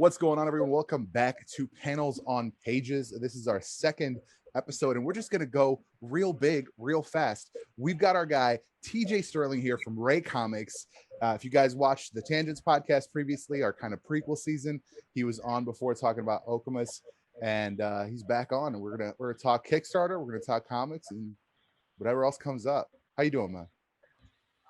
What's going on, everyone? Welcome back to Panels on Pages. This is our second episode, and we're just going to go real big, real fast. We've got our guy, TJ Sterling, here from RAE Comics. If you guys watched the Tangents podcast previously, our kind of prequel season, he was on before talking about Okamus, and he's back on, and we're gonna talk Kickstarter, we're gonna talk comics, and whatever else comes up. How you doing, man?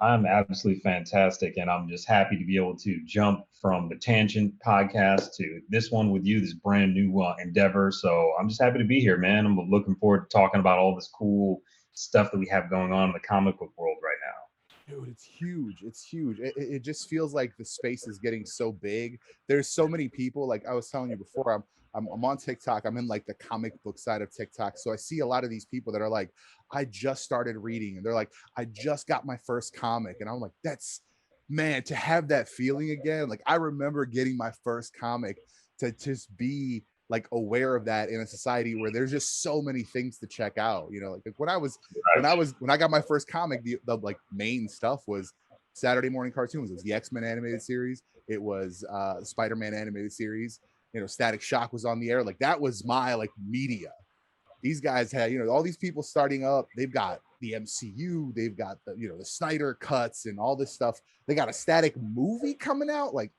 I'm absolutely fantastic, and I'm just happy to be able to jump from the Tangent podcast to this one with you, this brand new endeavor. So I'm just happy to be here, man. I'm looking forward to talking about all this cool stuff that we have going on in the comic book world right now. Dude, it's huge. It's huge. It just feels like the space is getting so big. There's so many people. Like I was telling you before, I'm on TikTok. I'm in like the comic book side of TikTok. So I see a lot of these people that are like, I just started reading, and they're like, I just got my first comic. And I'm like, that's, man, to have that feeling again. Like I remember getting my first comic, to just be like aware of that in a society where there's just so many things to check out. You know, like when I got my first comic, the like main stuff was Saturday morning cartoons. It was the X-Men animated series. It was Spider-Man animated series. You know, Static Shock was on the air. Like that was my like media. These guys had, you know, all these people starting up. They've got the MCU. They've got the, you know, the Snyder cuts and all this stuff. They got a Static movie coming out. Like,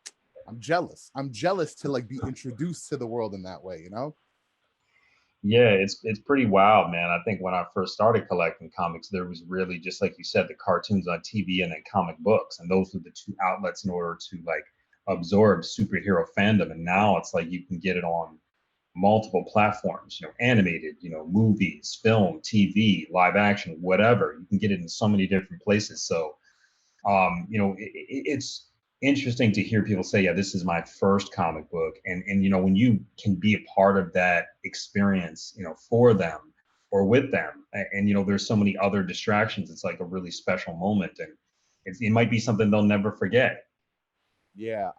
I'm jealous. I'm jealous to like be introduced to the world in that way, you know? Yeah, it's pretty wild, man. I think when I first started collecting comics, there was really, just like you said, the cartoons on TV and then comic books, and those were the two outlets in order to like absorb superhero fandom. And now it's like you can get it on multiple platforms, you know, animated, you know, movies, film, TV, live action, whatever. You can get it in so many different places. So, you know, it's interesting to hear people say, yeah, this is my first comic book. And, you know, when you can be a part of that experience, you know, for them or with them, and, you know, there's so many other distractions, it's like a really special moment. And it might be something they'll never forget. Yeah,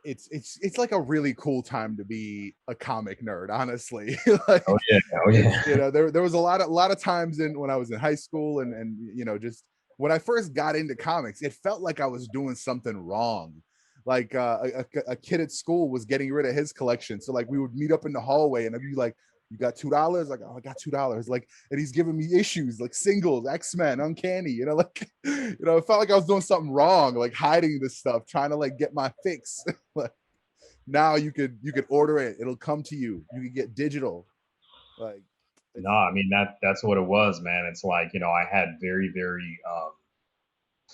it's like a really cool time to be a comic nerd, honestly. Like, Oh yeah, oh yeah. you know, there was a lot of times when I was in high school, and you know, just when I first got into comics, it felt like I was doing something wrong. Like a kid at school was getting rid of his collection, so like we would meet up in the hallway, and I'd be like, "You got $2?" Like, "Oh, I got $2." Like, and he's giving me issues like singles, X-Men, Uncanny. You know, like, you know, it felt like I was doing something wrong, like hiding this stuff, trying to like get my fix. Like, now you could order it; it'll come to you. You could get digital. Like, No, I mean that's what it was, man. It's like, you know, I had very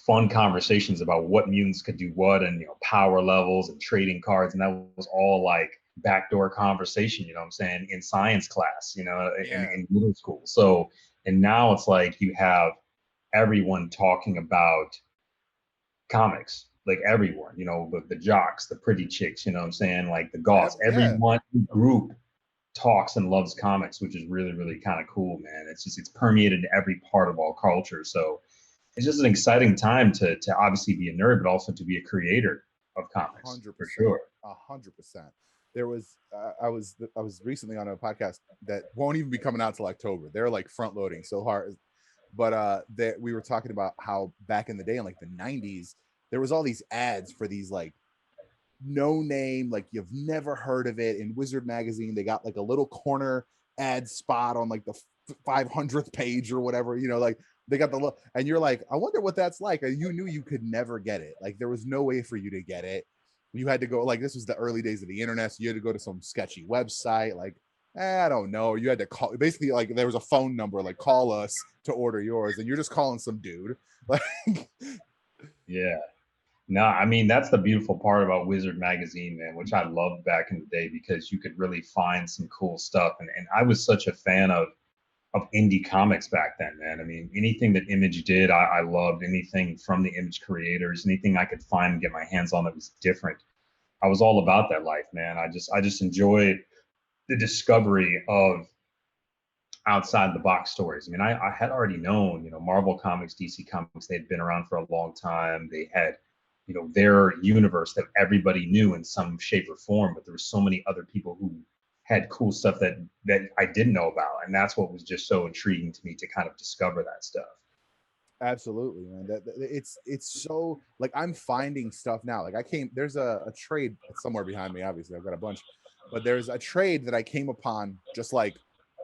fun conversations about what mutants could do what, and, you know, power levels and trading cards, and that was all like backdoor conversation, you know what I'm saying, in science class, you know, in middle school. So, and now it's like you have everyone talking about comics, like everyone, you know, the jocks, the pretty chicks, you know what I'm saying, like the goths, everyone group talks and loves comics, which is really kind of cool, man. It's permeated in every part of all culture. So it's just an exciting time to obviously be a nerd, but also to be a creator of comics. 100%, for sure. 100%. There was I was recently on a podcast that won't even be coming out till October. They're like front loading so hard, but that we were talking about how back in the day, in like the 90s, there was all these ads for these like no name, like you've never heard of it. In Wizard magazine, they got like a little corner ad spot on like the 500th page or whatever, you know, like they got the look, and you're like, I wonder what that's like. And you knew you could never get it. Like there was no way for you to get it. You had to go, like, this was the early days of the internet, so you had to go to some sketchy website, like, I don't know, you had to call, basically, like there was a phone number, like, call us to order yours, and you're just calling some dude. Like, Yeah. No, I mean, that's the beautiful part about Wizard magazine, man, which I loved back in the day, because you could really find some cool stuff. And I was such a fan of indie comics back then, man. I mean, anything that Image did, I loved. Anything from the Image creators, anything I could find and get my hands on that was different. I was all about that life, man. I just enjoyed the discovery of outside the box stories. I mean, I had already known, you know, Marvel Comics, DC Comics, they had been around for a long time. They had, you know, their universe that everybody knew in some shape or form, but there were so many other people who had cool stuff that I didn't know about. And that's what was just so intriguing to me, to kind of discover that stuff. Absolutely, man. It's so like I'm finding stuff now. Like there's a trade somewhere behind me. Obviously, I've got a bunch, but there's a trade that I came upon just like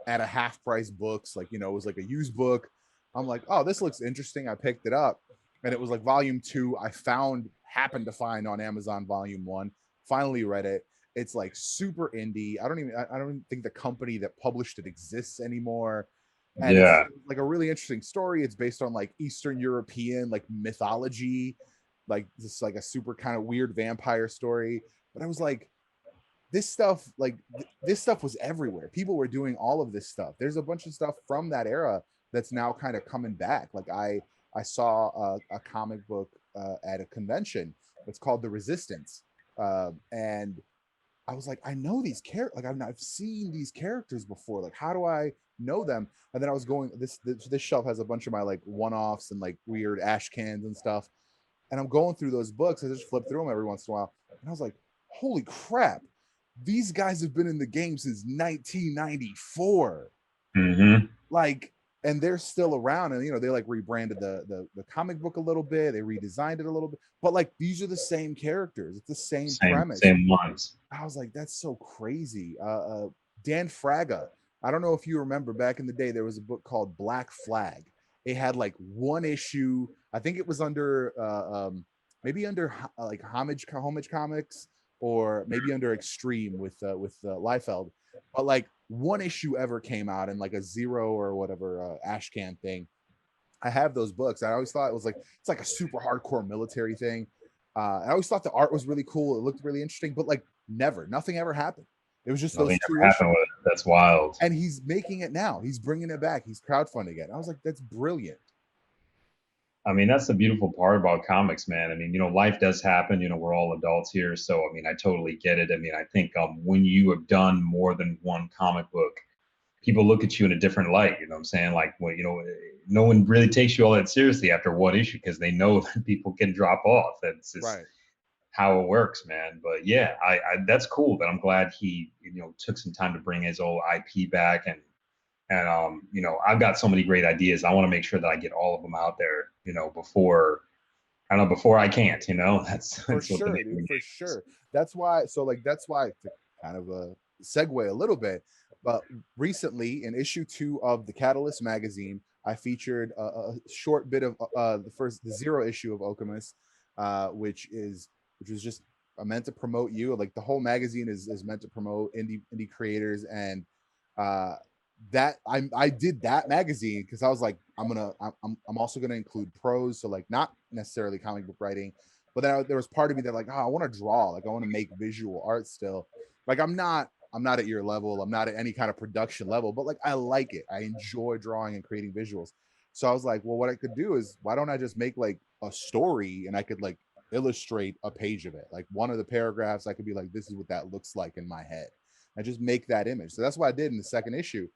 at a half price books. Like, you know, it was like a used book. I'm like, oh, this looks interesting. I picked it up, and it was like volume 2. Happened to find on Amazon volume 1. Finally read it. It's like super indie. I don't even think the company that published it exists anymore, and it's Yeah. like a really interesting story. It's based on like Eastern European like mythology, like this like a super kind of weird vampire story. But I was like, this stuff was everywhere. People were doing all of this stuff. There's a bunch of stuff from that era that's now kind of coming back. Like I saw a comic book at a convention. It's called The Resistance, and I was like, I know these characters. Like I've seen these characters before. Like, how do I know them? And then I was going. This shelf has a bunch of my like one-offs and like weird ash cans and stuff. And I'm going through those books. I just flip through them every once in a while. And I was like, holy crap! These guys have been in the game since 1994. Mm-hmm. Like, and they're still around. And you know, they like rebranded the comic book a little bit. They redesigned it a little bit. But like, these are the same characters. It's the same premise. Same ones. I was like, that's so crazy. Dan Fraga. I don't know if you remember back in the day, there was a book called Black Flag. It had like one issue. I think it was under maybe under like Homage Comics, or maybe under Extreme with Liefeld. But like one issue ever came out in like a Zero or whatever Ashcan thing. I have those books. I always thought it was like it's like a super hardcore military thing. I always thought the art was really cool. It looked really interesting, but like nothing ever happened. It was just Nothing those two ever issues. happened with it. That's wild. And he's making it now. He's bringing it back. He's crowdfunding it. I was like, that's brilliant. I mean, that's the beautiful part about comics, man. I mean, life does happen. We're all adults here, so I mean, I totally get it. I mean, I think when you have done more than one comic book, people look at you in a different light. You know what I'm saying? Like, well, no one really takes you all that seriously after one issue because they know that people can drop off. That's just Right. how it works, man. But yeah, I that's cool. But I'm glad he took some time to bring his old IP back, and I've got so many great ideas. I want to make sure that I get all of them out there, before I can't. That's For what the sure, name of dude. the For game is. sure. That's why to kind of segue a little bit. But recently, in issue 2 of the Catalyst magazine, I featured a short bit of the Zero issue of Okemos, which was just meant to promote you. Like the whole magazine is meant to promote indie creators, and uh, that I did that magazine because I was like, I'm also gonna include prose, so like not necessarily comic book writing, but then there was part of me that like, oh, I want to draw, like I want to make visual art still. Like I'm not at your level. I'm not at any kind of production level, but like I like it. I enjoy drawing and creating visuals. So I was like, well, what I could do is why don't I just make like a story and I could like illustrate a page of it. Like one of the paragraphs, I could be like, this is what that looks like in my head. And just make that image. So that's what I did in the second issue.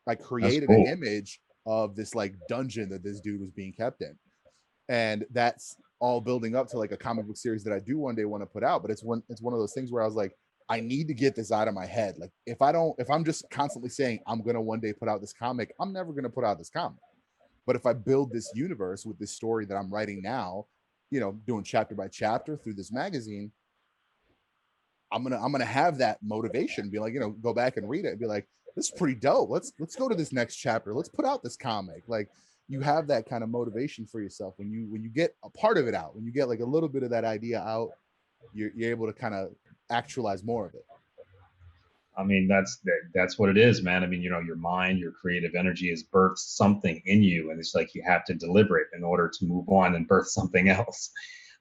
I That's created an cool. image of this like dungeon that this dude was being kept in. And that's all building up to like a comic book series that I do one day want to put out. But it's one of those things where I was like, I need to get this out of my head. Like if I'm just constantly saying I'm gonna one day put out this comic, I'm never gonna put out this comic. But if I build this universe with this story that I'm writing now, doing chapter by chapter through this magazine, I'm gonna have that motivation. Be like, go back and read it and be like, this is pretty dope. Let's go to this next chapter. Let's put out this comic. Like you have that kind of motivation for yourself when you get a part of it out, when you get like a little bit of that idea out, you're able to kind of actualize more of it. I mean, that's what it is, man. I mean, your mind, your creative energy has birthed something in you, and it's like you have to deliver it in order to move on and birth something else.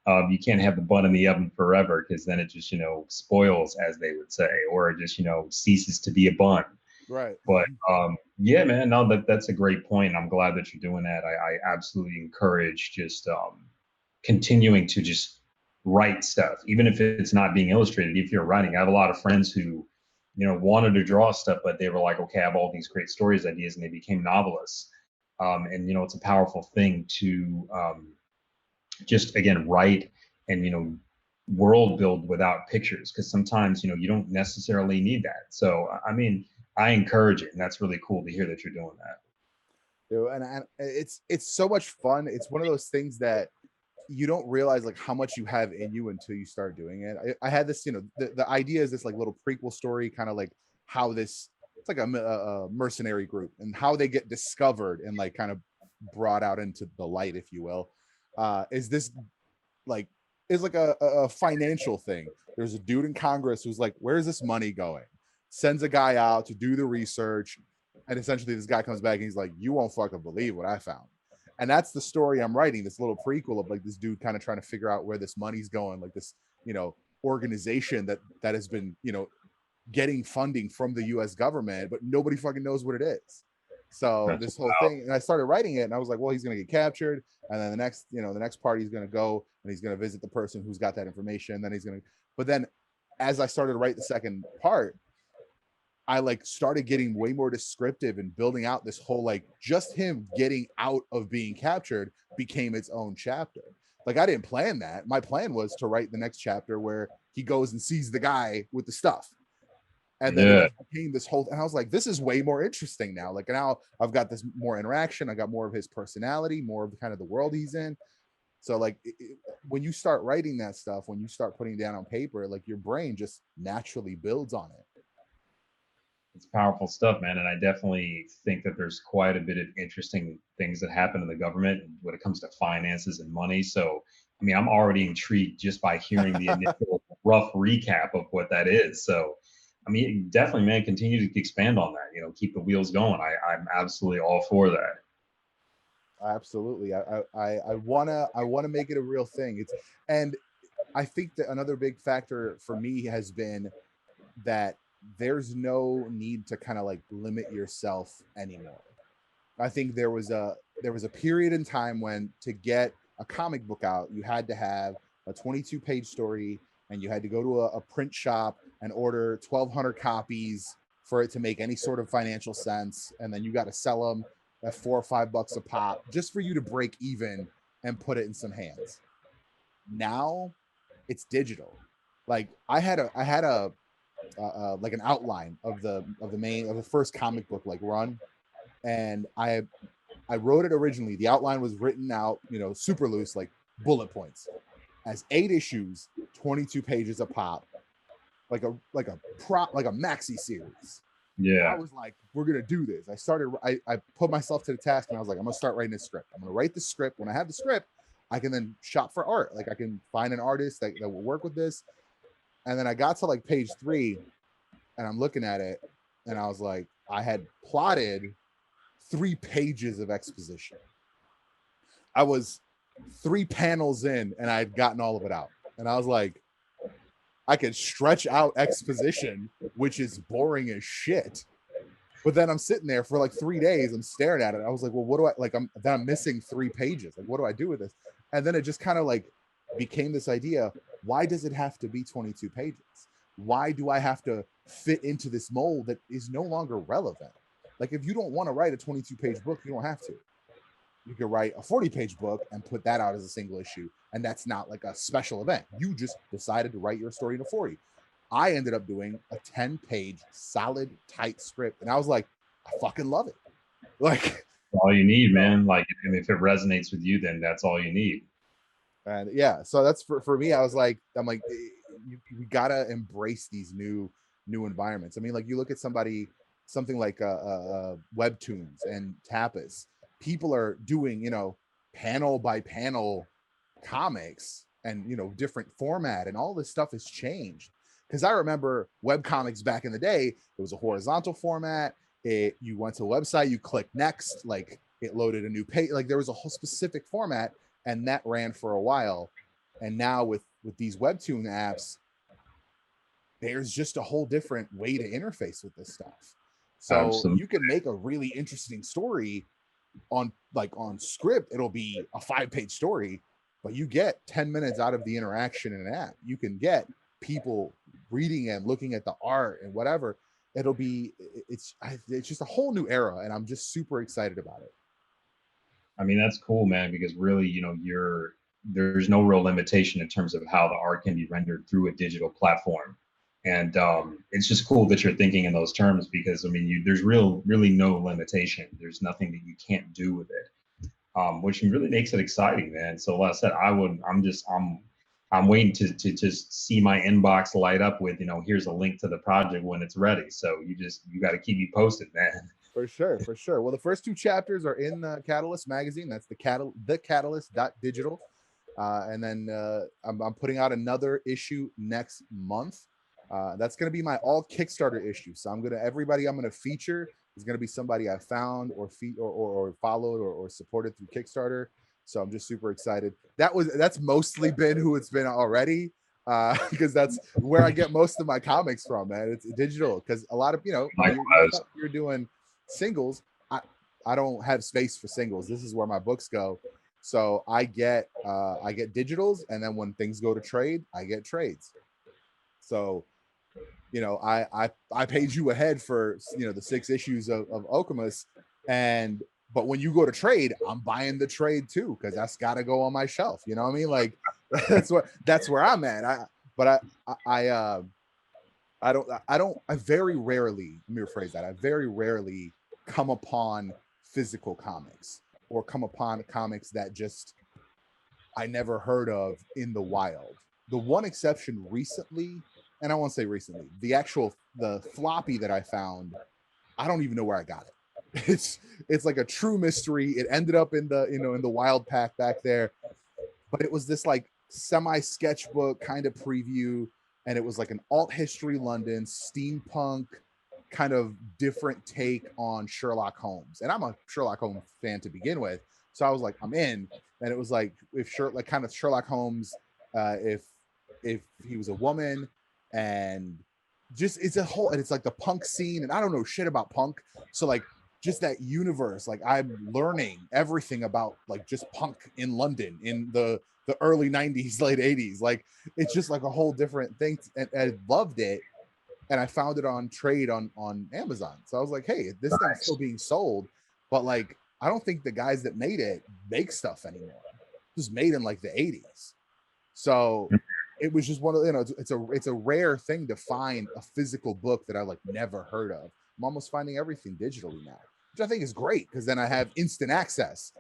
You can't have the bun in the oven forever because then it just, spoils, as they would say, or it just, ceases to be a bun. Right. But yeah, man, no, that's a great point. I'm glad that you're doing that. I absolutely encourage just continuing to just write stuff, even if it's not being illustrated. If you're writing, I have a lot of friends who wanted to draw stuff, but they were like, okay, I have all these great stories ideas, and they became novelists. And it's a powerful thing to just again write and world build without pictures, because sometimes you don't necessarily need that. So I mean, I encourage it, and that's really cool to hear that you're doing that. And it's so much fun. It's one of those things that you don't realize like how much you have in you until you start doing it. I had this, the idea is this like little prequel story, kind of like how this, it's like a mercenary group and how they get discovered and like kind of brought out into the light, if you will. Is this like is like a financial thing. There's a dude in Congress who's like, where's this money going? Sends a guy out to do the research, and essentially this guy comes back and he's like, you won't fucking believe what I found. And that's the story I'm writing, this little prequel of like this dude kind of trying to figure out where this money's going, like this, organization that has been, getting funding from the US government, but nobody fucking knows what it is. So That's this whole thing, and I started writing it, and I was like, well, he's going to get captured, and then the next party is going to go and he's going to visit the person who's got that information. Then he's going to, but then as I started to write the second part, I like started getting way more descriptive and building out this whole like just him getting out of being captured became its own chapter. Like I didn't plan that. My plan was to write the next chapter where he goes and sees the guy with the stuff. And then it just became this whole, and I was like, this is way more interesting now. Like now I've got this more interaction. I got more of his personality, more of the kind of the world he's in. So like when you start writing that stuff, when you start putting it down on paper, like your brain just naturally builds on it. It's powerful stuff, man. And I definitely think that there's quite a bit of interesting things that happen in the government when it comes to finances and money. So, I mean, I'm already intrigued just by hearing the initial rough recap of what that is. So, I mean, definitely, man, continue to expand on that. Keep the wheels going. I'm absolutely all for that. Absolutely. I wanna make it a real thing. And I think that another big factor for me has been that there's no need to kind of like limit yourself anymore. I think there was a period in time when to get a comic book out, you had to have a 22-page story, and you had to go to a print shop and order 1,200 copies for it to make any sort of financial sense, and then you got to sell them at $4 or $5 a pop just for you to break even and put it in some hands. Now it's digital. Like I had a like an outline of the first comic book like run, and I wrote it originally. The outline was written out, super loose, like bullet points, as 8 issues, 22 pages a pop, like a maxi series. I Yeah. was like, we're gonna do this. I put myself to the task, and I was like, I'm gonna start writing this script. I'm gonna write the script. When I have the script, I can then shop for art. Like I can find an artist that will work with this. And then I got to like page 3, and I'm looking at it, and I was like, I had plotted 3 pages of exposition. I was 3 panels in, and I had gotten all of it out. And I was like, I could stretch out exposition, which is boring as shit. But then I'm sitting there for like 3 days. I'm staring at it. I was like, well, what do I like? I'm missing 3 pages. Like, what do I do with this? And then it just kind of like became this idea. Why does it have to be 22 pages? Why do I have to fit into this mold that is no longer relevant? Like, if you don't want to write a 22-page book, you don't have to. You could write a 40-page book and put that out as a single issue, and that's not like a special event. You just decided to write your story in a 40. I ended up doing a 10-page solid tight script, and I was like, I fucking love it. Like, All you need, man. Like, and if it resonates with you, then that's all you need. and yeah, so that's for me. I'm like, we gotta embrace these new environments. I mean, like you look at something like webtoons and tapas. People are doing panel by panel comics, and different format, and all this stuff has changed. Because I remember web comics back in the day, it was a horizontal format. You went to a website, you click next, like it loaded a new page. Like there was a whole specific format, and that ran for a while. And now with these webtoon apps, there's just a whole different way to interface with this stuff. So Absolutely. you can make a really interesting story on script. It'll be a 5-page story, but you get 10 minutes out of the interaction in an app. You can get people reading and looking at the art and whatever. It's just a whole new era, and I'm just super excited about it. I mean, that's cool, man, because really, there's no real limitation in terms of how the art can be rendered through a digital platform. And it's just cool that you're thinking in those terms, because I mean, there's really no limitation. There's nothing that you can't do with it, which really makes it exciting, man. So like I said, I'm waiting to just see my inbox light up with, here's a link to the project when it's ready. So you got to keep me posted, man. For sure, for sure. Well, the first 2 chapters are in the Catalyst magazine. That's the Catalyst.digital. And then I'm putting out another issue next month. That's going to be my all Kickstarter issue. So everybody I'm going to feature is going to be somebody I found or followed or supported through Kickstarter. So I'm just super excited. That's mostly been who it's been already, because that's where I get most of my comics from, man. It's digital, because a lot of you're doing singles. I don't have space for singles. This is where my books go. So I get digitals, and then when things go to trade, I get trades. So, I paid you ahead for the 6 issues of Okamus, but when you go to trade, I'm buying the trade too, because that's got to go on my shelf. You know what I mean? Like that's where I'm at. I very rarely, let me rephrase that. I very rarely come upon physical comics, or come upon comics that just I never heard of in the wild. The one exception recently, and I won't say recently, the floppy that I found, I don't even know where I got it. It's like a true mystery. It ended up in the wild pack back there, but it was this like semi sketchbook kind of preview, and it was like an alt history London steampunk kind of different take on Sherlock Holmes. And I'm a Sherlock Holmes fan to begin with, so I was like, I'm in. And it was like kind of Sherlock Holmes, if he was a woman, and just it's like the punk scene, and I don't know shit about punk, so like just that universe, like I'm learning everything about like just punk in London in the early 90s, late 80s. Like it's just like a whole different thing, and I loved it. And I found it on trade on Amazon. So I was like, hey, this thing's still being sold, but like I don't think the guys that made it make stuff anymore. It was made in like the 80s. So it was just one of it's a rare thing to find a physical book that I like never heard of. I'm almost finding everything digitally now, which I think is great, because then I have instant access.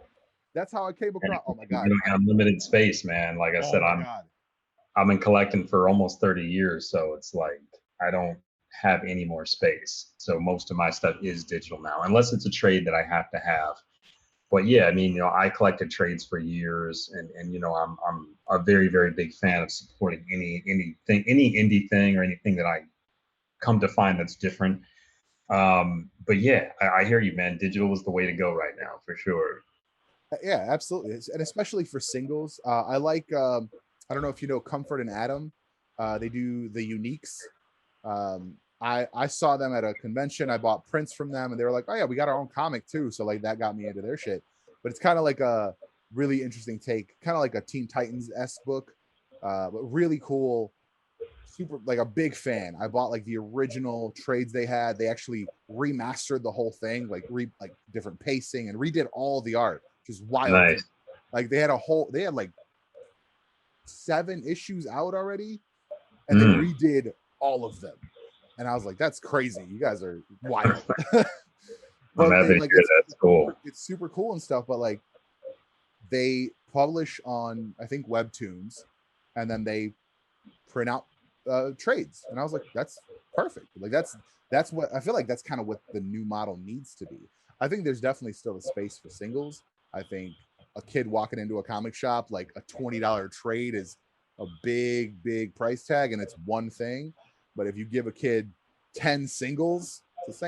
That's how I came across. Oh my god, unlimited space, man. Like I said, I've been collecting for almost 30 years, so it's like I don't have any more space. So most of my stuff is digital now, unless it's a trade that I have to have. But yeah, I mean, I collected trades for years, and I'm a very, very big fan of supporting any indie thing or anything that I come to find that's different. But yeah, I hear you, man. Digital is the way to go right now, for sure. Yeah, absolutely, and especially for singles. I like. I don't know if you know Comfort and Adam. They do the uniques. I saw them at a convention. I bought prints from them, and they were like, "Oh yeah, we got our own comic too." So like that got me into their shit. But it's kind of like a really interesting take, kind of like a Teen Titans-esque book, but really cool. Super, like a big fan. I bought like the original trades they had. They actually remastered the whole thing, like different pacing, and redid all the art, which is wild. Nice. Like they had like 7 issues out already, and they redid all of them. And I was like, that's crazy. You guys are wild. But that's cool. It's super cool and stuff, but like they publish on, I think, Webtoons, and then they print out trades. And I was like, that's perfect. Like that's what I feel like that's kind of what the new model needs to be. I think there's definitely still a space for singles. I think a kid walking into a comic shop, like a $20 trade is a big price tag, and it's one thing. But if you give a kid 10 singles, it's the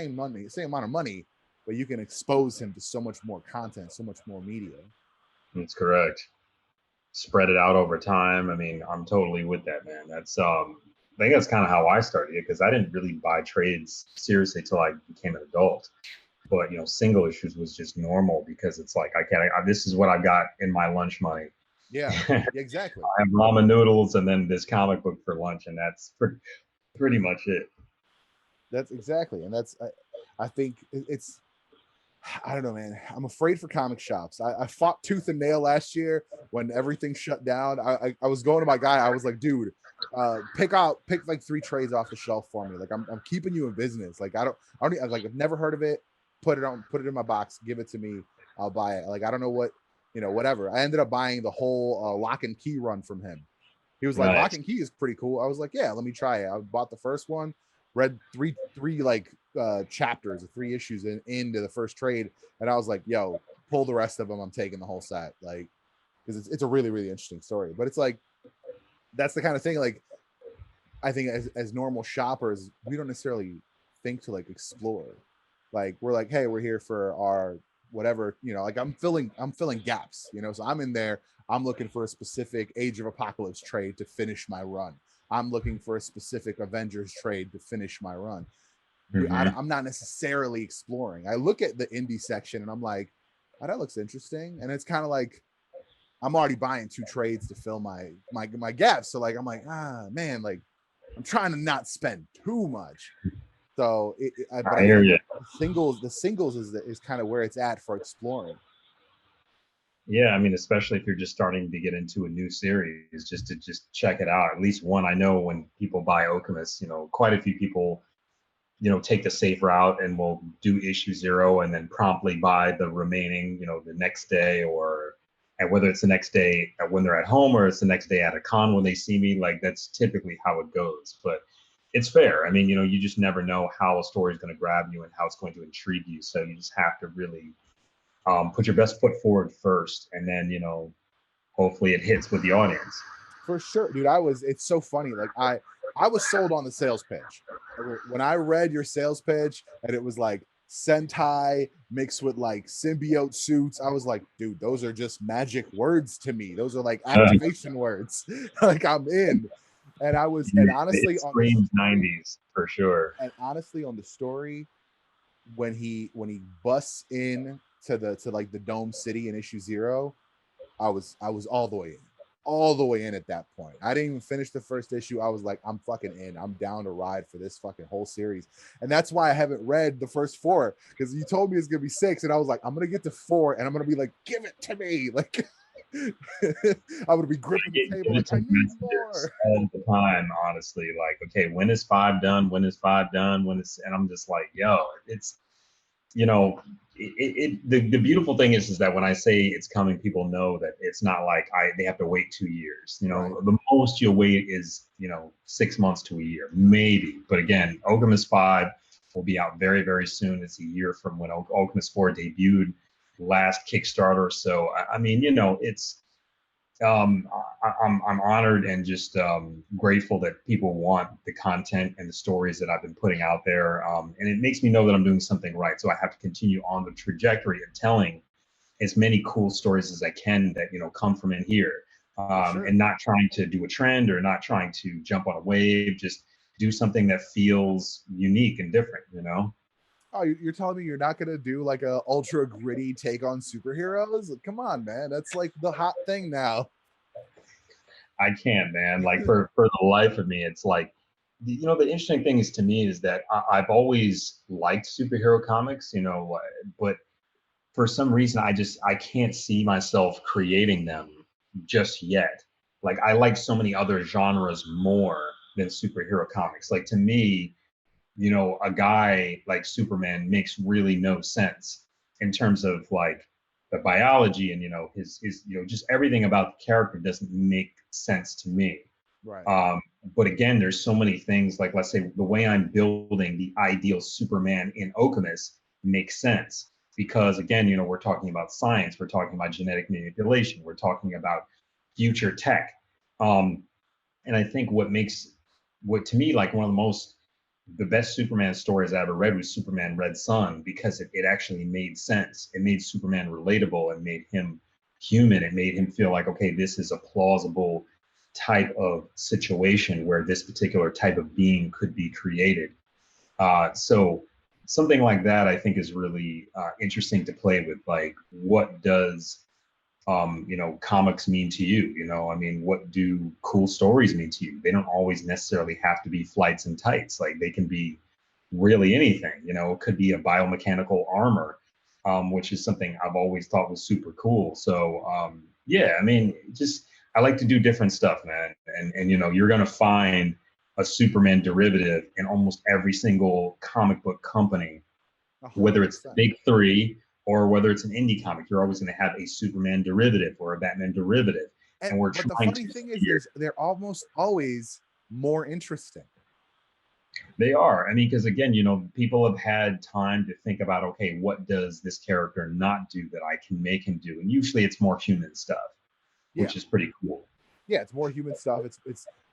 same amount of money, but you can expose him to so much more content, so much more media. That's correct. Spread it out over time. I mean, I'm totally with that, man. That's I think that's kind of how I started it, because I didn't really buy trades seriously till I became an adult. But single issues was just normal, because it's like this is what I've got in my lunch money. Yeah, exactly. I have ramen noodles and then this comic book for lunch, and that's pretty much it. That's exactly, and that's I think it's I don't know, man. I'm afraid for comic shops. I fought tooth and nail last year when everything shut down. I was going to my guy. I was like, dude, pick like 3 trades off the shelf for me. Like I'm keeping you in business. Like I don't like I've never heard of it. Put it in my box. Give it to me. I'll buy it. Like I don't know what, whatever. I ended up buying the whole Lock and Key run from him. He was like, Lock Nice. and Key is pretty cool. I was like, yeah, let me try it. I bought the first one, read three like chapters, 3 issues into the first trade, and I was like, yo, pull the rest of them. I'm taking the whole set, like, because it's a really, really interesting story. But it's like, that's the kind of thing, like, I think as normal shoppers, we don't necessarily think to like explore. Like we're like, hey, we're here for our whatever, like I'm filling gaps, so I'm in there. I'm looking for a specific Age of Apocalypse trade to finish my run. I'm looking for a specific Avengers trade to finish my run. Mm-hmm. I'm not necessarily exploring. I look at the indie section and I'm like, oh, that looks interesting. And it's kind of like I'm already buying 2 trades to fill my gaps. So like I'm like, man, like I'm trying to not spend too much. So, but I I hear think you. the singles is kind of where it's at for exploring. Yeah, I mean, especially if you're just starting to get into a new series, just to check it out. At least one, I know when people buy Okemos, quite a few people, take the safe route and will do issue 0 and then promptly buy the remaining, the next day, or and whether it's the next day when they're at home or it's the next day at a con when they see me, like that's typically how it goes. But it's fair. I mean, you just never know how a story is going to grab you and how it's going to intrigue you. So you just have to really put your best foot forward first, and then hopefully it hits with the audience. For sure, dude. It's so funny. Like I was sold on the sales pitch. When I read your sales pitch and it was like Sentai mixed with like symbiote suits, I was like, dude, those are just magic words to me. Those are like activation words. Like I'm in. And honestly It on the screams story, 90s for sure. when he busts in to like the Dome City in issue 0, I was all the way in at that point. I didn't even finish the first issue. I was like, I'm fucking in. I'm down to ride for this fucking whole series. And that's why I haven't read the first 4, because you told me it's gonna be 6, and I was like, I'm gonna get to 4, and I'm gonna be like, give it to me, like. I'm gonna be gripping the table Give it like to I need messengers more. all the time, honestly. Like, okay, when is 5 done? When is 5 done? And I'm just like, yo, it's you know, the beautiful thing is that when I say it's coming, people know that it's not like they have to wait 2 years. Right. The most you'll wait is 6 months to a year, maybe. But again, Alchemist 5 will be out very, very soon. It's a year from when Alchemist 4 debuted last Kickstarter. So I mean, it's I'm honored and just grateful that people want the content and the stories that I've been putting out there, and it makes me know that I'm doing something right. So I have to continue on the trajectory of telling as many cool stories as I can that come from in here, For sure. and not trying to do a trend or not trying to jump on a wave. Just do something that feels unique and different. Oh, you're telling me you're not gonna do like a ultra gritty take on superheroes? Come on, man. That's like the hot thing now. I can't, man. Like for the life of me, it's like, the interesting thing is to me is that I've always liked superhero comics, but for some reason I can't see myself creating them just yet. Like I like so many other genres more than superhero comics. Like to me, a guy like Superman makes really no sense in terms of like the biology and his just everything about the character doesn't make sense to me. Right. But again, there's so many things like let's say the way I'm building the ideal Superman in Okemos makes sense because again, we're talking about science, we're talking about genetic manipulation, we're talking about future tech. And I think what to me like one of the best Superman stories I ever read was Superman Red Sun because it actually made sense. It made Superman relatable and made him human. It made him feel like, okay, this is a plausible type of situation where this particular type of being could be created. So something like that, I think, is really interesting to play with. Like, what does comics mean to you? I mean, what do cool stories mean to you? They don't always necessarily have to be flights and tights. Like they can be really anything. It could be a biomechanical armor. which is something I've always thought was super cool. So yeah, I mean, just I like to do different stuff, man. And you know, you're gonna find a Superman derivative in almost every single comic book company, whether it's the 100%. big three or whether it's an indie comic. You're always going to have a Superman derivative or a Batman derivative, And and we're but the trying funny to thing is, steer. they're almost always more interesting. They are. I mean, because again, you know, people have had time to think about, okay, what does this character not do that I can make him do? And usually it's more human stuff, Yeah, which is pretty cool. yeah, it's more human stuff.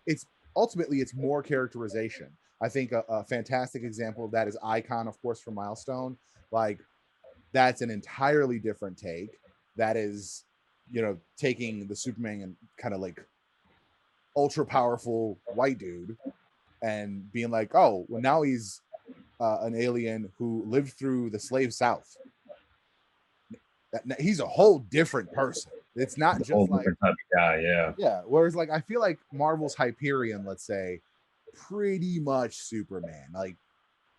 It's ultimately it's more characterization. I think a fantastic example of that is Icon, of course, from Milestone. Like that's an entirely different take. That is, you know, taking the Superman and kind of like ultra powerful white dude and being like, oh, well, now he's an alien who lived through the slave South. He's a whole different person. It's not It's a whole just like, different type of guy. Yeah. yeah. Whereas, like, I feel like Marvel's Hyperion, let's say, pretty much Superman. Like,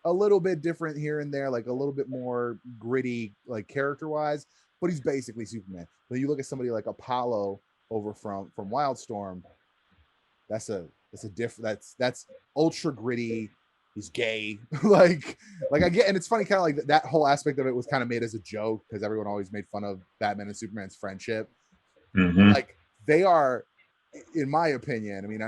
a little bit different here and there, like a little bit more gritty, like character wise, but he's basically Superman. When you look at somebody like Apollo over from Wildstorm, that's a different that's ultra gritty. He's gay, like I get, and it's funny, kind of like that whole aspect of it was kind of made as a joke because everyone always made fun of Batman and Superman's friendship. Mm-hmm. Like they are, in my opinion, I mean,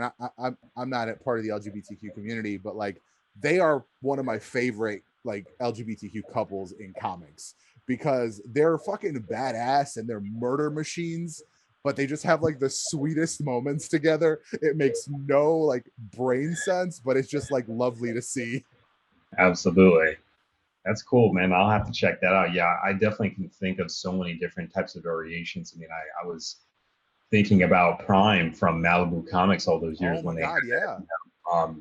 I'm not a part of the LGBTQ community, but like they are one of my favorite like LGBTQ couples in comics because they're fucking badass and they're murder machines, but they just have like the sweetest moments together. It makes no like brain sense, but it's just like lovely to see. Absolutely. That's cool, man. I'll have to check that out. Yeah, I definitely can think of so many different types of variations. I mean, I was thinking about Prime from Malibu Comics all those Oh years my when they had god, yeah. that.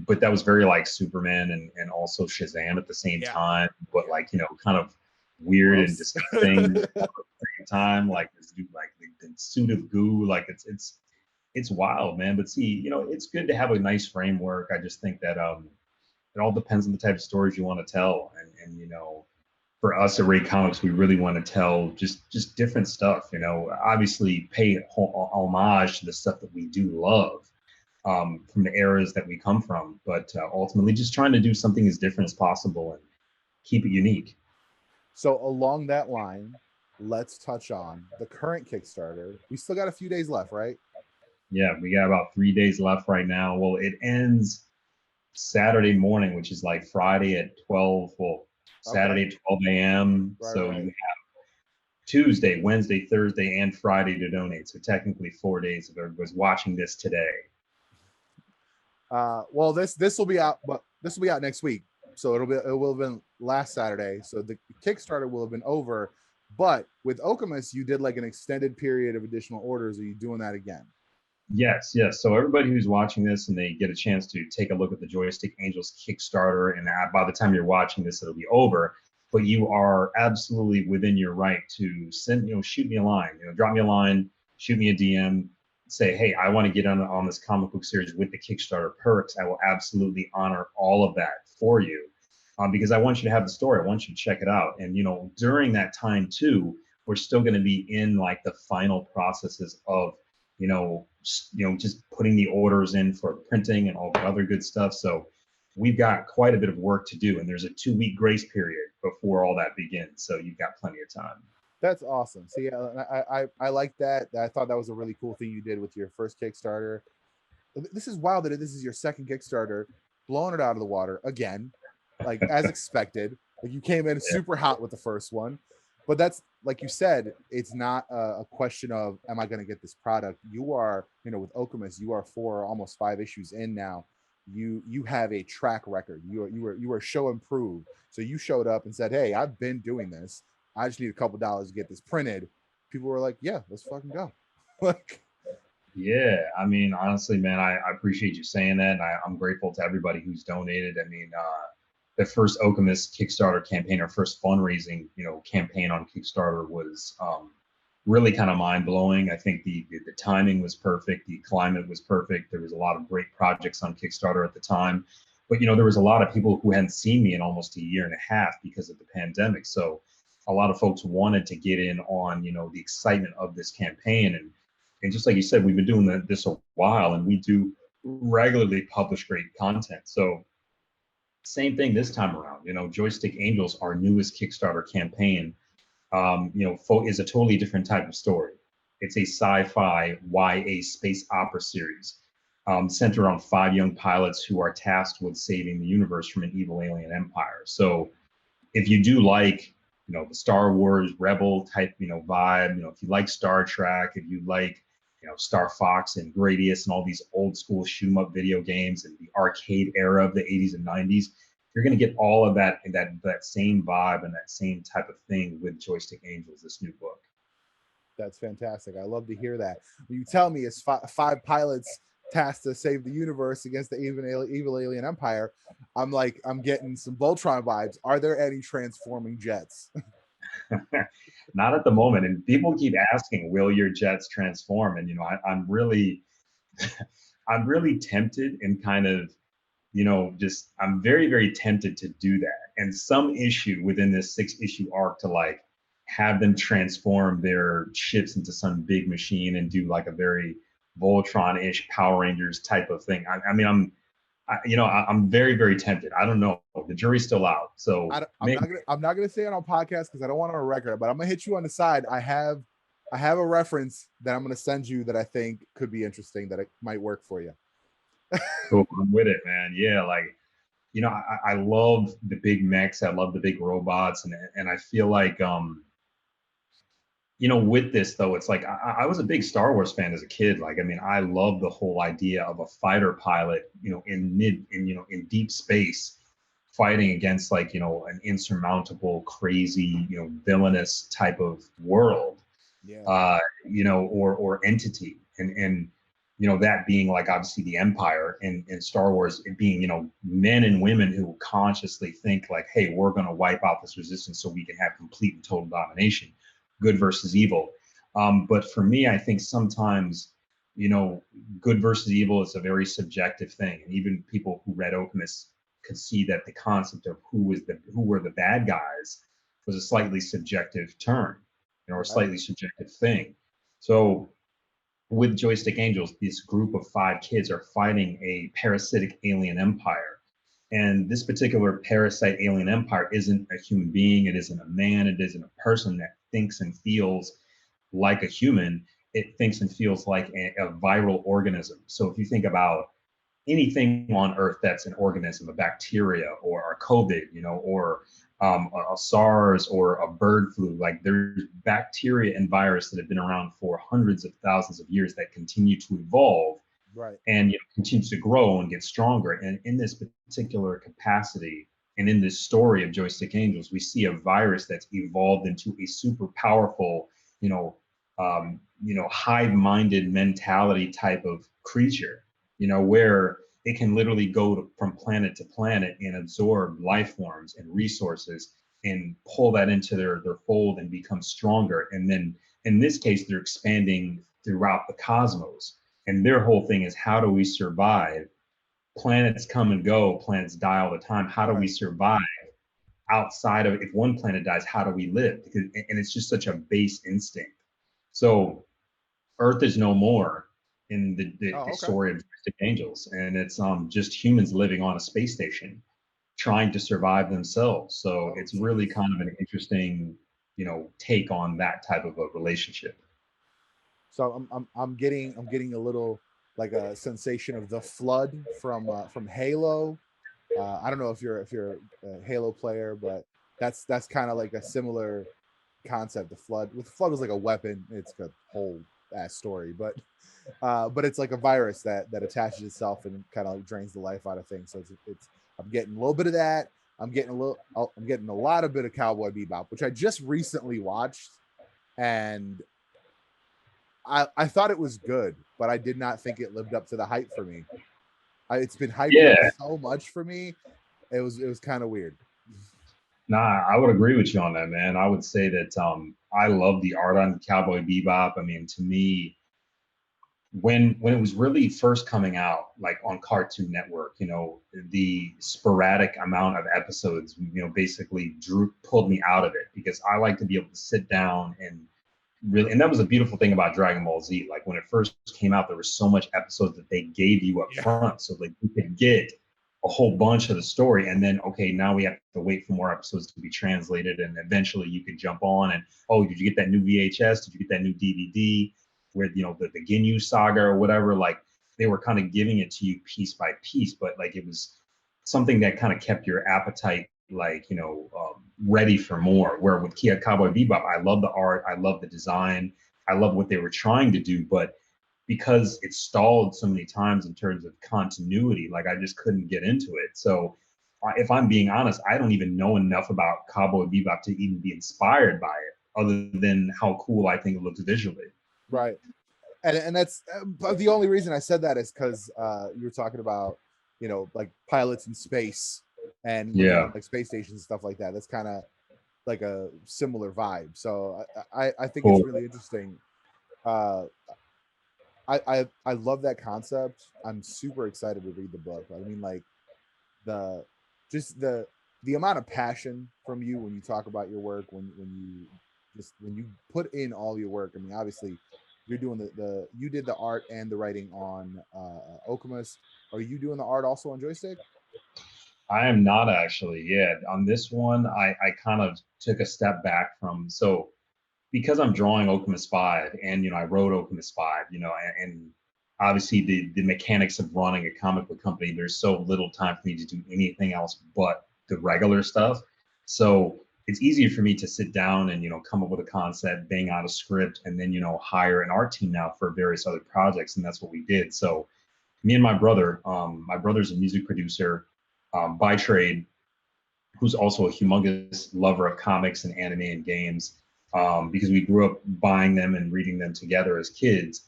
But that was very like Superman and also Shazam at the same Yeah. time, but Yeah. like, you know, kind of weird and Gross. disgusting at the same time. Like this dude, like the suit of goo, like it's wild, man. But see, you know, it's good to have a nice framework. I just think that it all depends on the type of stories you want to tell. And you know, for us at RAE Comics, we really want to tell just different stuff. You know, obviously pay homage to the stuff that we do love from the eras that we come from, but ultimately just trying to do something as different as possible and keep it unique. So along that line, let's touch on the current Kickstarter. We still got a few days left, right? Yeah, we got about 3 days left right now. Well, it ends Saturday morning, which is like Friday at 12. Well, Okay. Saturday at 12 a.m. Right, So you right. have Tuesday, Wednesday, Thursday, and Friday to donate. So technically 4 days if everybody's watching this today. Well, this will be out, but this will be out next week. So it will have been last Saturday. So the Kickstarter will have been over. But with Okamus, you did like an extended period of additional orders. Are you doing that again? Yes, yes. So everybody who's watching this and they get a chance to take a look at the Joystick Angels Kickstarter, and by the time you're watching this, it'll be over. But you are absolutely within your right to send, you know, shoot me a line, you know, drop me a line, shoot me a DM, say, hey, I want to get on this comic book series with the Kickstarter perks. I will absolutely honor all of that for you, because I want you to have the story. I want you to check it out. And you know, during that time too, we're still going to be in like the final processes of just putting the orders in for printing and all the other good stuff. So we've got quite a bit of work to do, and there's a 2 week grace period before all that begins. So you've got plenty of time. That's awesome. So yeah, I like that. I thought that was a really cool thing you did with your first Kickstarter. This is wild that this is your second Kickstarter, blowing it out of the water again, like as expected. Like you came in Yeah. super hot with the first one, but that's like you said, it's not a question of am I going to get this product. You are, you know, with Okamus, you are 4 almost 5 issues in now. You have a track record. You are show improved. So you showed up and said, hey, I've been doing this. I just need a couple dollars to get this printed. People were like, yeah, let's fucking go. Like, Yeah, I mean, honestly, man, I appreciate you saying that, and I'm grateful to everybody who's donated. I mean, the first Okamus Kickstarter campaign, our first fundraising, you know, campaign on Kickstarter was really kind of mind blowing. I think the timing was perfect, the climate was perfect. There was a lot of great projects on Kickstarter at the time, but you know, there was a lot of people who hadn't seen me in almost a year and a half because of the pandemic. So a lot of folks wanted to get in on, the excitement of this campaign. And just like you said, we've been doing this a while, and we do regularly publish great content. So same thing this time around. Joystick Angels, our newest Kickstarter campaign, is a totally different type of story. It's a sci-fi YA space opera series centered on 5 young pilots who are tasked with saving the universe from an evil alien empire. So if you do like, the Star Wars Rebel type, vibe, if you like Star Trek, if you like, Star Fox and Gradius and all these old school shoot 'em up video games and the arcade era of the 80s and 90s, you're going to get all of that same vibe and that same type of thing with Joystick Angels, this new book. That's fantastic. I love to hear that. When you tell me it's 5 pilots tasked to save the universe against the evil alien empire, I'm getting some Voltron vibes. Are there any transforming jets? Not at the moment. And people keep asking, will your jets transform? And, I'm really, I'm really tempted and kind of, I'm very, very tempted to do that. And some issue within this 6-issue arc to like have them transform their ships into some big machine and do like a very Voltron-ish Power Rangers type of thing. I'm very, very tempted. I don't know. The jury's still out. So I'm not gonna say it on podcast because I don't want it on record, but I'm gonna hit you on the side. I have a reference that I'm gonna send you that I think could be interesting, that it might work for you. Cool. I'm with it, man. Yeah, like, I love the big mechs. I love the big robots, and I feel like with this though, it's like I was a big Star Wars fan as a kid. Like, I love the whole idea of a fighter pilot, in deep space, fighting against like, an insurmountable, crazy, villainous type of world, Yeah. or entity, and that being like obviously the Empire in Star Wars, it being, men and women who consciously think like, hey, we're going to wipe out this resistance so we can have complete and total domination, good versus evil. But for me, I think sometimes, good versus evil is a very subjective thing. And even people who read Alchemist could see that the concept of who were the bad guys was a slightly subjective term, or a slightly subjective thing. So with Joystick Angels, this group of 5 kids are fighting a parasitic alien empire. And this particular parasite alien empire isn't a human being. It isn't a man. It isn't a person that thinks and feels like a human. It thinks and feels like a viral organism. So if you think about anything on Earth that's an organism, a bacteria or a COVID, or a SARS or a bird flu, like there's bacteria and virus that have been around for hundreds of thousands of years that continue to evolve, right, and continue to grow and get stronger. And in this particular capacity, and in this story of Joystick Angels, we see a virus that's evolved into a super powerful, hive-minded mentality type of creature, where it can literally go from planet to planet and absorb life forms and resources and pull that into their fold and become stronger. And then in this case, they're expanding throughout the cosmos. And their whole thing is, how do we survive? Planets come and go, planets die all the time. How do we survive outside of, if one planet dies, how do we live? And it's just such a base instinct. So Earth is no more in the story of Joystick Angels, and it's just humans living on a space station trying to survive themselves. So it's really kind of an interesting, take on that type of a relationship. So I'm getting a little like a sensation of the Flood from Halo. I don't know if you're a Halo player, but that's kind of like a similar concept. The Flood was like a weapon. It's a whole ass story, but it's like a virus that attaches itself and kind of like drains the life out of things. So it's I'm getting a little bit of that. I'm getting a lot of bit of Cowboy Bebop, which I just recently watched, and I thought it was good, but I did not think it lived up to the hype for me. It's been hyped so much for me. It was kind of weird. Nah, I would agree with you on that, man. I would say that I love the art on Cowboy Bebop. To me, when it was really first coming out, like on Cartoon Network, you know, the sporadic amount of episodes, you know, basically pulled me out of it because I like to be able to sit down and really, and that was a beautiful thing about Dragon Ball Z. Like when it first came out, there was so much episodes that they gave you up Yeah. front, so like you could get a whole bunch of the story, and then okay, now we have to wait for more episodes to be translated, and eventually you could jump on and oh, did you get that new VHS? Did you get that new DVD? Where you know the Ginyu saga or whatever, like they were kind of giving it to you piece by piece, but like it was something that kind of kept your appetite like you know ready for more. Where with Kia Cowboy Bebop, I love the art, I love the design, I love what they were trying to do, but because it stalled so many times in terms of continuity, like I just couldn't get into it. So if I'm being honest, I don't even know enough about Cowboy Bebop to even be inspired by it, other than how cool I think it looks visually. Right. And that's the only reason I said that is because you were talking about, you know, like pilots in space and looking Yeah, at like space stations and stuff like that. That's kind of like a similar vibe. So I think it's cool. really interesting. Uh, I love that concept. I'm super excited to read the book. I mean, like the just the amount of passion from you when you talk about your work, when you just when you put in all your work. I mean, obviously you're doing the you did the art and the writing on Okamus. Are you doing the art also on Joystick? I am not actually. Yeah, on this one, I kind of took a step back from so because I'm drawing Okuma 5 and you know I wrote Okuma 5, you know, and obviously the mechanics of running a comic book company, there's so little time for me to do anything else but the regular stuff. So it's easier for me to sit down and you know come up with a concept, bang out a script, and then you know hire an art team now for various other projects, and that's what we did. So me and my brother's a music producer by trade, who's also a humongous lover of comics and anime and games, because we grew up buying them and reading them together as kids.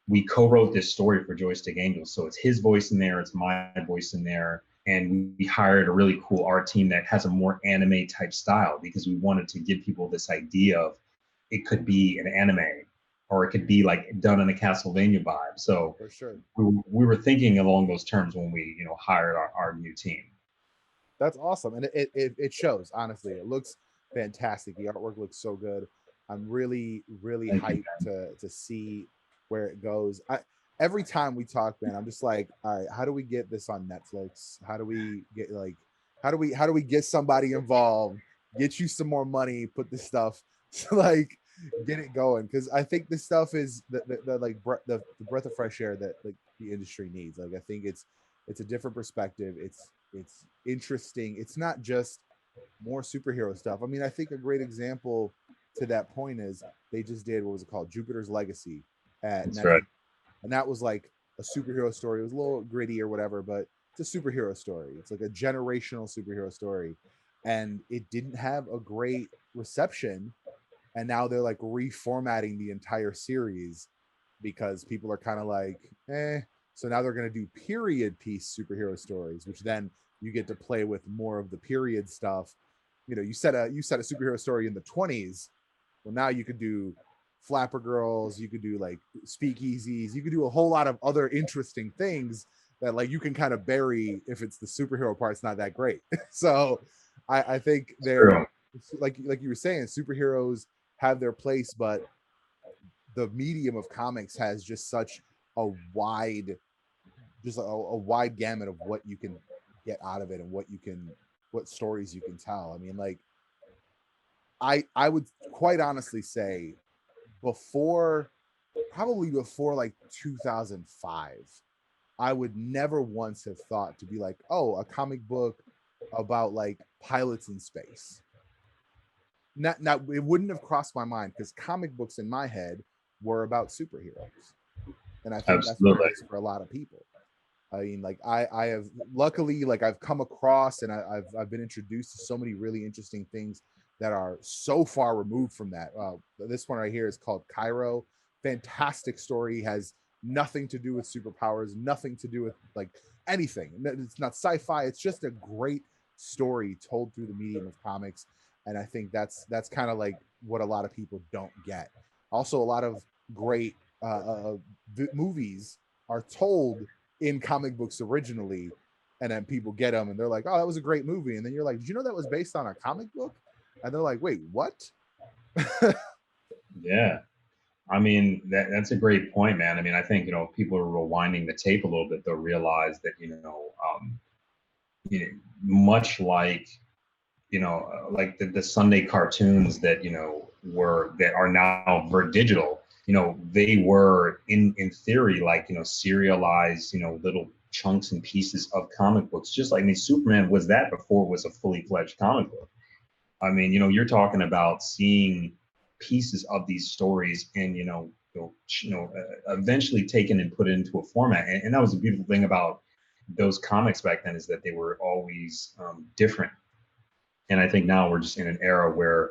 We co-wrote this story for Joystick Angels, so it's his voice in there, it's my voice in there, and we hired a really cool art team that has a more anime type style because we wanted to give people this idea of it could be an anime or it could be like done in a Castlevania vibe. So For sure. we were thinking along those terms when we you know hired our new team. That's awesome, and it shows. Honestly, it looks fantastic. The artwork looks so good. I'm really Thank you. hyped to see where it goes. Every time we talk, man, I'm just like, all right, how do we get this on Netflix? How do we get like, how do we get somebody involved? Get you some more money. Put this stuff to like get it going because I think this stuff is the like the breath of fresh air that like the industry needs. Like I think it's a different perspective. It's interesting. It's not just more superhero stuff. I mean, I think a great example to that point is they just did what was it called, Jupiter's Legacy at That's right. Netflix, and that was like a superhero story. It was a little gritty or whatever, but it's a superhero story. It's like a generational superhero story, and it didn't have a great reception. And now they're like reformatting the entire series because people are kind of like, eh. So now they're going to do period piece superhero stories, which then you get to play with more of the period stuff. You know, you set a superhero story in the 20s. Well, now you could do flapper girls, you could do like speakeasies, you could do a whole lot of other interesting things that like you can kind of bury if it's the superhero part's not that great. So I think they're True. like you were saying, superheroes have their place, but the medium of comics has just such a wide a wide gamut of what you can get out of it and what stories you can tell. I mean, like I would quite honestly say before probably before like 2005, I would never once have thought to be like, oh, a comic book about like pilots in space. Not it wouldn't have crossed my mind because comic books in my head were about superheroes. And I think that's what it Absolutely. is for a lot of people. I mean, like I have luckily like I've come across and I've been introduced to so many really interesting things that are so far removed from that. This one right here is called Cairo. Fantastic story, has nothing to do with superpowers, nothing to do with like anything. It's not sci-fi. It's just a great story told through the medium of comics, and I think that's kind of like what a lot of people don't get. Also, a lot of great the movies are told in comic books originally, and then people get them and they're like, "Oh, that was a great movie," and then you're like, "Did you know that was based on a comic book?" And they're like, "Wait, what?" Yeah. I mean, that's a great point, man. I mean, I think, people are rewinding the tape a little bit, they'll realize that, you know, much like, like the Sunday cartoons that, that are now digital, they were in theory, like, serialized, little chunks and pieces of comic books, just like, I mean, Superman was that before it was a fully fledged comic book. I mean, you're talking about seeing pieces of these stories and, eventually taken and put into a format. And that was the beautiful thing about those comics back then, is that they were always different. And I think now we're just in an era where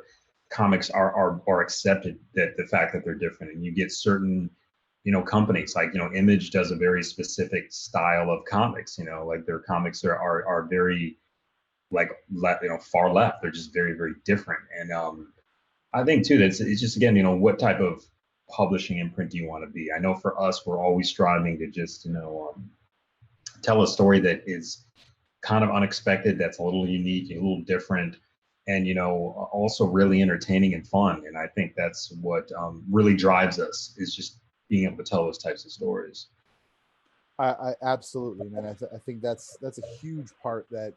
comics are accepted, that the fact that they're different, and you get certain, companies like, Image does a very specific style of comics, like their comics are very, like, far left. They're just very, very different. And I think too, it's just, again, what type of publishing imprint do you want to be? I know for us, we're always striving to just, tell a story that is kind of unexpected, that's a little unique, a little different, and, also really entertaining and fun. And I think that's what really drives us, is just being able to tell those types of stories. I absolutely, man. I think that's a huge part that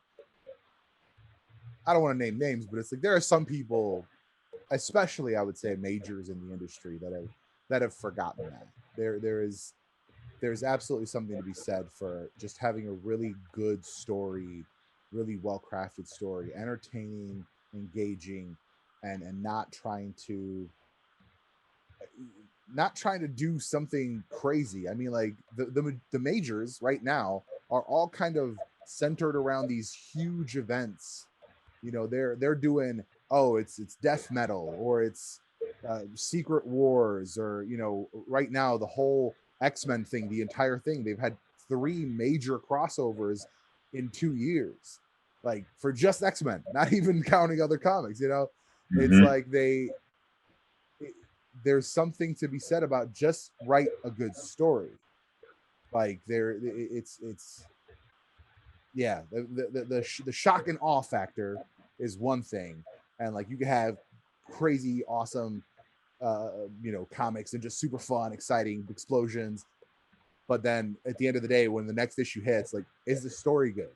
I don't want to name names, but it's like there are some people, especially I would say majors in the industry, that have forgotten that. There's absolutely something to be said for just having a really good story, really well crafted story, entertaining, engaging, and not trying to do something crazy. I mean, like the majors right now are all kind of centered around these huge events. They're doing, oh, it's death metal, or it's Secret Wars, or right now the whole X-Men thing, the entire thing. They've had 3 major crossovers in 2 years, like for just X-Men, not even counting other comics. It's Mm-hmm. like there's something to be said about just write a good story. Like it's yeah, the shock and awe factor is one thing, and like you can have crazy awesome comics and just super fun, exciting explosions, but then at the end of the day, when the next issue hits, like, is the story good,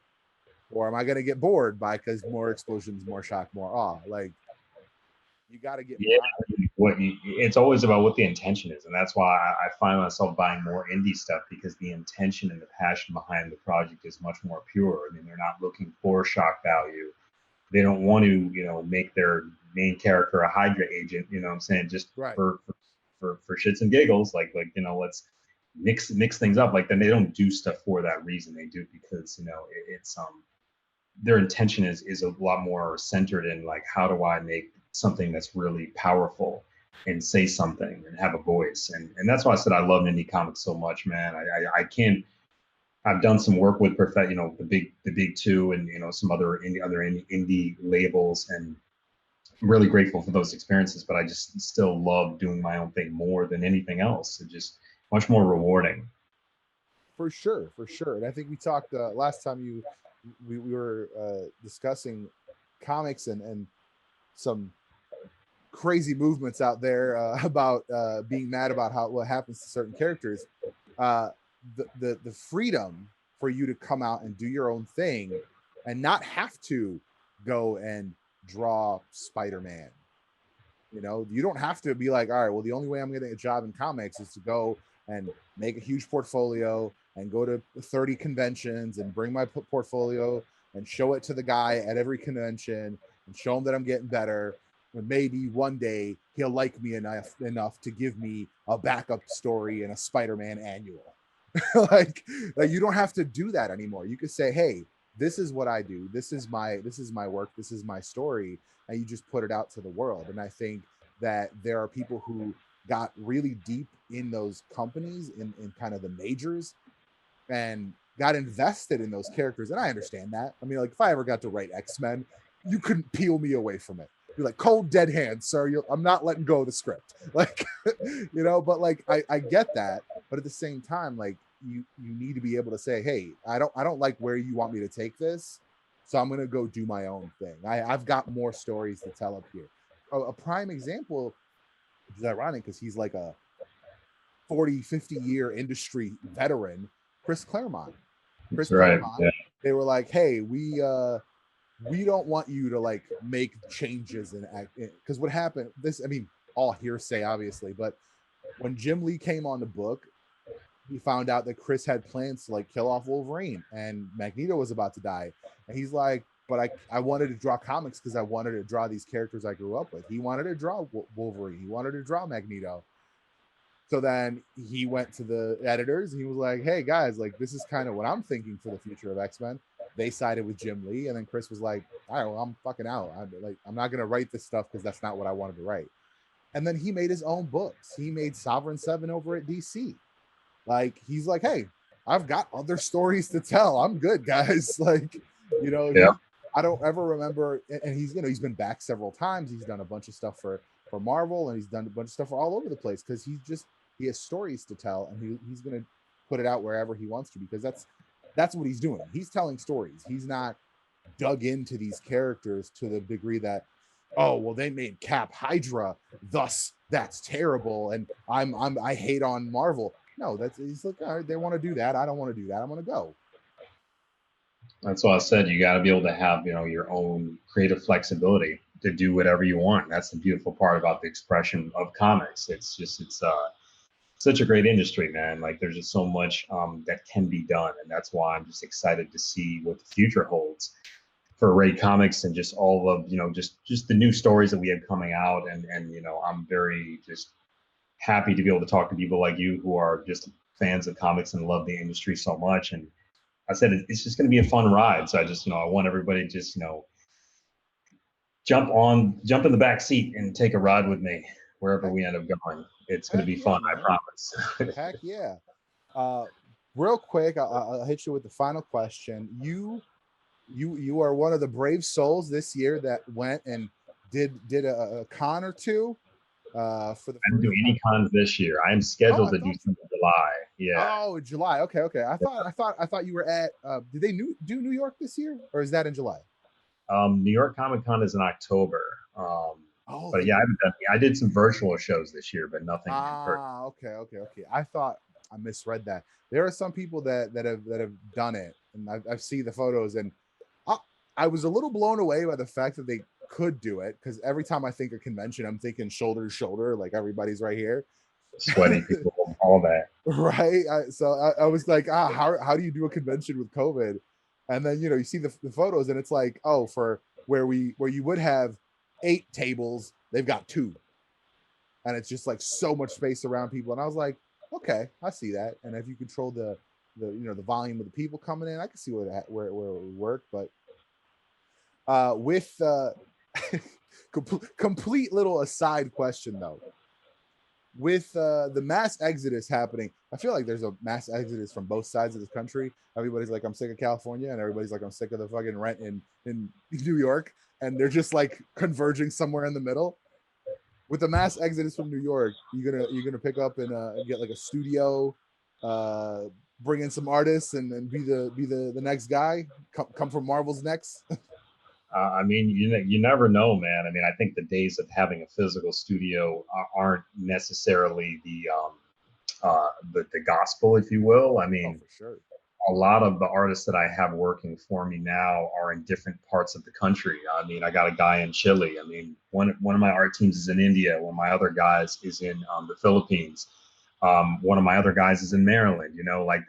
or am I going to get bored by, because more explosions, more shock, more awe? Like, you got to get Yeah, more out. it's always about what the intention is, and that's why I find myself buying more indie stuff, because the intention and the passion behind the project is much more pure. I mean, they're not looking for shock value. They don't want to, make their main character a Hydra agent. You know what I'm saying? Just Right. for shits and giggles, like, let's mix things up. Like, then they don't do stuff for that reason. They do it because, it's their intention is a lot more centered in, like, how do I make something that's really powerful and say something and have a voice. And that's why I said I love indie comics so much, man. I can't. I've done some work with the big two, and some other indie labels, and I'm really grateful for those experiences. But I just still love doing my own thing more than anything else. It's just much more rewarding. For sure, for sure. And I think we talked last time we were discussing comics and some crazy movements out there about being mad about what happens to certain characters. Uh, the freedom for you to come out and do your own thing and not have to go and draw Spider-Man. You don't have to be like, all right, well, the only way I'm getting a job in comics is to go and make a huge portfolio and go to 30 conventions and bring my portfolio and show it to the guy at every convention and show him that I'm getting better. And maybe one day he'll like me enough to give me a backup story in a Spider-Man annual. like, like you don't have to do that anymore. You could say, hey, this is what I do. This is my work. This is my story. And you just put it out to the world. And I think that there are people who got really deep in those companies, in kind of the majors, and got invested in those characters. And I understand that. I mean, like, if I ever got to write X-Men, you couldn't peel me away from it. be like, cold dead hand, sir. I'm not letting go of the script. Like, you know, but like I get that, but at the same time, like you need to be able to say, hey, I don't like where you want me to take this, so I'm gonna go do my own thing. I've got more stories to tell up here. A prime example, which is ironic because he's like a 40-50 year industry veteran, Chris Claremont. That's right. Yeah. They were like, hey, we don't want you to like make changes and act, because what happened, this, I mean, all hearsay obviously, but when Jim Lee came on the book, he found out that Chris had plans to like kill off Wolverine and Magneto was about to die, and he's like, but I wanted to draw comics because I wanted to draw these characters I grew up with. He wanted to draw Wolverine, he wanted to draw Magneto. So then he went to the editors and he was like, hey guys, like this is kind of what I'm thinking for the future of X-Men. They sided with Jim Lee, and then Chris was like, all right, well, I'm fucking out. I'm not gonna write this stuff because that's not what I wanted to write. And then he made his own books. He made Sovereign 7 over at DC. Like, he's like, hey, I've got other stories to tell. I'm good, guys. Like, you know, yeah. I don't ever remember, and he's, you know, he's been back several times. He's done a bunch of stuff for Marvel, and he's done a bunch of stuff all over the place because he has stories to tell, and he's gonna put it out wherever he wants to, because that's what he's doing. He's telling stories. He's not dug into these characters to the degree that, oh, well, they made Cap Hydra, thus that's terrible, and I hate on Marvel. No, he's like, all right, they want to do that. I don't want to do that. I'm gonna go. That's why I said you got to be able to have, you know, your own creative flexibility to do whatever you want. That's the beautiful part about the expression of comics. It's such a great industry, man. Like there's just so much that can be done, and that's why I'm just excited to see what the future holds for RAE Comics and just all of, you know, just the new stories that we have coming out, and you know, I'm very just happy to be able to talk to people like you who are just fans of comics and love the industry so much. And I said it's just going to be a fun ride. So I just, you know, I want everybody to just, you know, jump in the back seat and take a ride with me wherever we end up going. It's going to be fun, man. I promise. Heck yeah. Real quick, I'll hit you with the final question. You are one of the brave souls this year that went and did a con or two. I didn't do any cons this year. I am scheduled to do some in July. Yeah. Oh, July. Okay. I thought you were at. Did they do New York this year, or is that in July? New York Comic Con is in October. But yeah, I did some virtual shows this year, but nothing. Okay. I thought I misread that. There are some people that have done it, and I've seen the photos, and I was a little blown away by the fact that they could do it, because every time I think of convention, I'm thinking shoulder to shoulder, like everybody's right here, sweaty people, all that. Right. So I was like, how do you do a convention with COVID? And then, you know, you see the photos, and it's like, oh, for where you would have 8 tables, they've got 2, and it's just like so much space around people. And I was like, okay, I see that. And if you control the you know, the volume of the people coming in, I can see where it would work. But with complete little aside question though, with the mass exodus happening, I feel like there's a mass exodus from both sides of the country. Everybody's like, I'm sick of California, and everybody's like, I'm sick of the fucking rent in New York, and they're just like converging somewhere in the middle. With the mass exodus from New York, you're gonna pick up and get like a studio, bring in some artists, and be the next guy, come from Marvel's next. I mean, you never know, man. I mean, I think the days of having a physical studio aren't necessarily the gospel, if you will. I mean, for sure. A lot of the artists that I have working for me now are in different parts of the country. I mean, I got a guy in Chile. I mean, one of my art teams is in India. One of my other guys is in the Philippines. One of my other guys is in Maryland. You know, like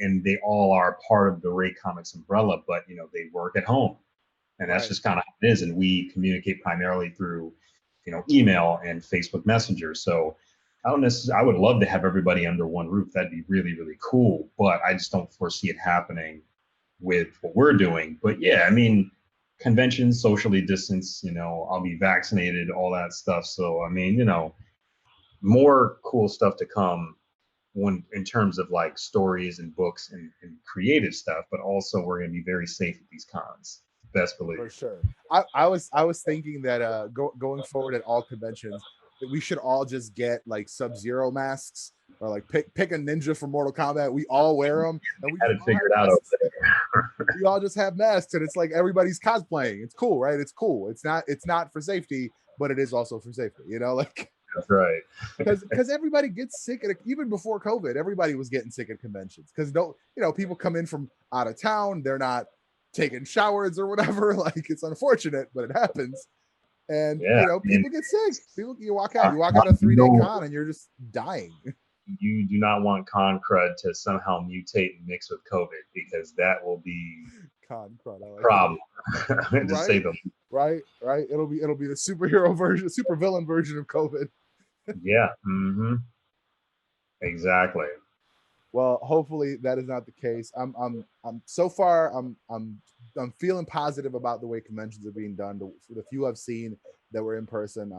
and they all are part of the RAE Comics umbrella, but you know, they work at home. And that's just kind of how it is. And we communicate primarily through, you know, email and Facebook Messenger. So I would love to have everybody under one roof. That'd be really, really cool. But I just don't foresee it happening with what we're doing. But yeah, I mean, conventions, socially distanced, you know, I'll be vaccinated, all that stuff. So, I mean, you know, more cool stuff to come in terms of like stories and books and creative stuff. But also we're going to be very safe with these cons. Best believe. For sure. I was thinking that going forward at all conventions that we should all just get like Sub-Zero masks, or like pick a ninja from Mortal Kombat. We all wear them, and we Had just it all figured have out over masks. there. We all just have masks, and it's like everybody's cosplaying. It's cool, right? It's cool. It's not for safety, but it is also for safety. Like That's right. because everybody gets sick at even before COVID. Everybody was getting sick at conventions because people come in from out of town. They're not taking showers or whatever. Like, it's unfortunate, but it happens. And Yeah, people get sick. You walk uh, out a 3-day con and you're just dying. you do not want con crud to somehow mutate and mix with COVID, because that will be Con crud, I a like problem, to say right, the least. right. It'll be the superhero version, super villain version of COVID. Yeah. Exactly. Well, hopefully that is not the case. I'm so far I'm feeling positive about the way conventions are being done. For the few I've seen that were in person,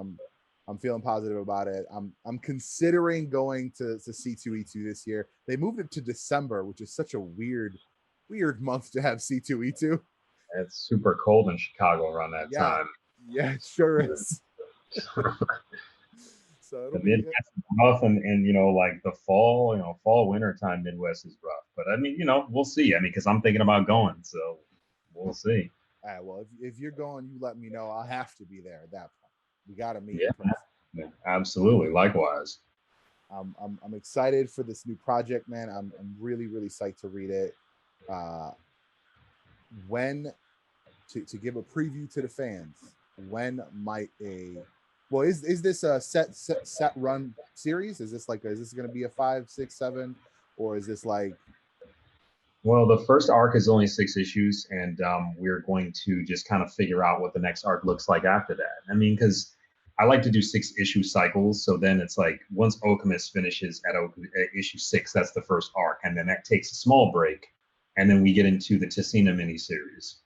I'm feeling positive about it. I'm considering going to C2E2 this year. They moved it to December, which is such a weird month to have C2E2. It's super cold in Chicago around that Yeah, time. yeah, it sure is. So it'll The be Midwest is rough, and like the fall, winter time Midwest is rough. But I mean, we'll see. I mean, because I'm thinking about going, so we'll see. all right. Well, if you're going, you let me know. I'll have to be there at that point. We got to meet Yeah, in person. yeah, absolutely. Likewise. I'm excited for this new project, man. I'm really psyched to read it. Uh, when to give a preview to the fans, when might is this a set run series? Is this going to be a 5, 6, 7, or is this like? Well, the first arc is only 6 issues, and we're going to just kind of figure out what the next arc looks like after that. I mean, because I like to do 6 issue cycles, so then it's like once Okemos finishes at issue 6, that's the first arc, and then that takes a small break, and then we get into the Tessina miniseries,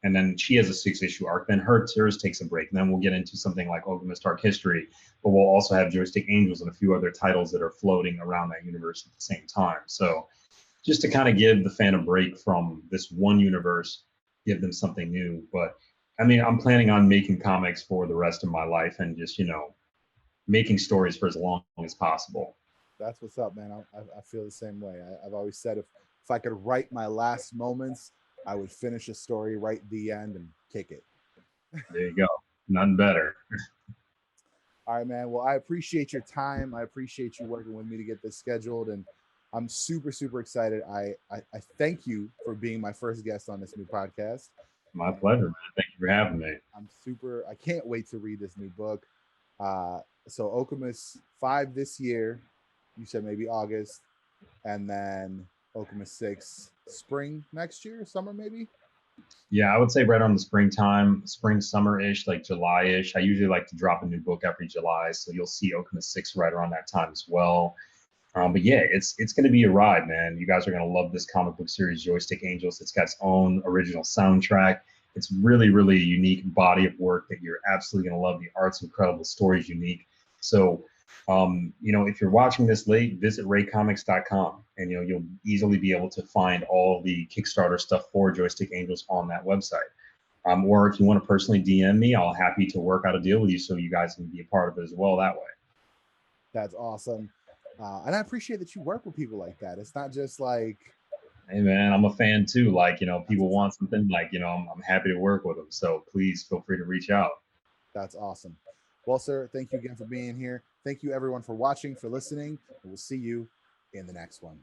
and then she has a 6 issue arc. Then hers takes a break, and then we'll get into something like Okemos Dark History, but we'll also have Joystick Angels and a few other titles that are floating around that universe at the same time. So just to kind of give the fan a break from this one universe, give them something new. But I mean, I'm planning on making comics for the rest of my life, and just, making stories for as long as possible. That's what's up, man. I feel the same way. I've always said if I could write my last moments, I would finish a story, write the end, and kick it. There you go. None better. All right, man. Well, I appreciate your time. I appreciate you working with me to get this scheduled, and I'm super excited. I thank you for being my first guest on this new podcast. My pleasure, man. Thank you for having me. I can't wait to read this new book. So Okemos 5 this year. You said maybe August, and then Okemos 6 spring next year, summer maybe. Yeah, I would say right on the spring, summer-ish, like July-ish. I usually like to drop a new book every July, so you'll see Okemos 6 right around that time as well. But yeah, it's going to be a ride, man. You guys are going to love this comic book series, Joystick Angels. It's got its own original soundtrack. It's really a unique body of work that you're absolutely going to love. The art's incredible, story's unique. So, if you're watching this late, visit RAEComics.com, and you'll easily be able to find all the Kickstarter stuff for Joystick Angels on that website. Or if you want to personally DM me, I'll happy to work out a deal with you so you guys can be a part of it as well that way. That's awesome. And I appreciate that you work with people like that. It's not just like, hey man, I'm a fan too. Like, people want something, like, I'm happy to work with them. So please feel free to reach out. That's awesome. Well, sir, thank you again for being here. Thank you everyone for watching, for listening, and we'll see you in the next one.